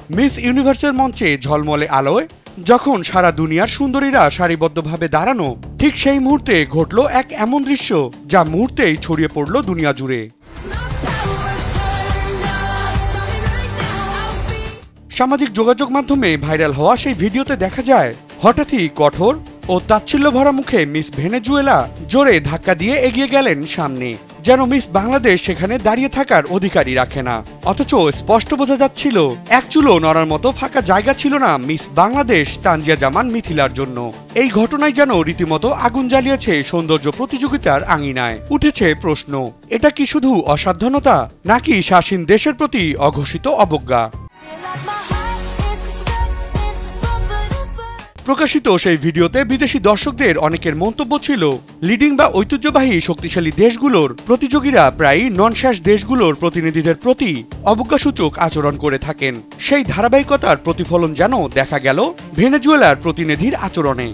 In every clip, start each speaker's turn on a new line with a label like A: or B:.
A: Miss ইউনিভার্সের মঞ্চে ঝলমলে আলোয় যখন সারা দুনিয়ার সুন্দরীরা সারিবদ্ধভাবে দাঁড়ানো, ঠিক সেই মুহূর্তে ঘটল এক এমন দৃশ্য যা মুহূর্তেই ছড়িয়ে পড়ল দুনিয়া জুড়ে। সামাজিক যোগাযোগ মাধ্যমে ভাইরাল হওয়া সেই ভিডিওতে দেখা যায় হঠাৎই কঠোর ও তাচ্ছিল্য ভরা মুখে মিস ভেনেজুয়েলা জোরে ধাক্কা দিয়ে এগিয়ে গেলেন সামনে, যেন মিস বাংলাদেশ সেখানে দাঁড়িয়ে থাকার অধিকারই রাখে না। অথচ স্পষ্ট বোঝা যাচ্ছিল এক চুলো নড়ার মতো ফাঁকা জায়গা ছিল না মিস বাংলাদেশ তানজিয়া জামান মিথিলার জন্য। এই ঘটনায় যেন রীতিমতো আগুন জ্বালিয়েছে সৌন্দর্য প্রতিযোগিতার আঙিনায়। উঠেছে প্রশ্ন, এটা কি শুধু অসাধ্যনতা নাকি শাসীন দেশের প্রতি অঘোষিত অবজ্ঞা? প্রকাশিত সেই ভিডিওতে বিদেশি দর্শকদের অনেকের মন্তব্য ছিল, লিডিং বা ঐতিহ্যবাহী শক্তিশালী দেশগুলোর প্রতিযোগীরা প্রায়ই নন-শ্বাস দেশগুলোর প্রতিনিধিদের প্রতি অবজ্ঞাসূচক আচরণ করে থাকেন। সেই ধারাবাহিকতার প্রতিফলন যেন দেখা গেল ভেনেজুয়েলার প্রতিনিধির আচরণে।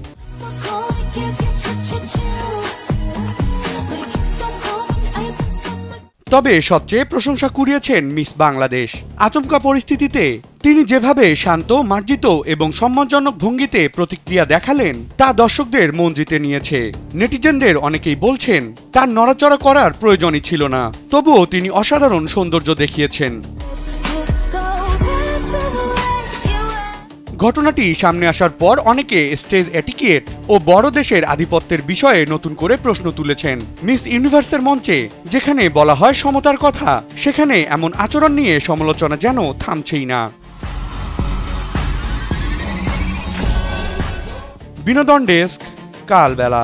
A: তবে সবচেয়ে প্রশংসা কুড়িয়েছেন মিস বাংলাদেশ। আচমকা পরিস্থিতিতে তিনি যেভাবে শান্ত, মার্জিত এবং সম্মানজনক ভঙ্গিতে প্রতিক্রিয়া দেখালেন তা দর্শকদের মন জিতে নিয়েছে। নেটিজেনদের অনেকেই বলছেন তার নড়াচড়া করার প্রয়োজনই ছিল না, তবুও তিনি অসাধারণ সৌন্দর্য দেখিয়েছেন। ঘটনাটি সামনে আসার পর অনেকে স্টেজ এটিকেট ও বড় দেশের আধিপত্যের বিষয়ে নতুন করে প্রশ্ন তুলেছেন। মিস ইউনিভার্সের মঞ্চে যেখানে বলা হয় সমতার কথা, সেখানে এমন আচরণ নিয়ে সমালোচনা যেন থামছেই না। বিনোদন ডেস্ক, কালবেলা।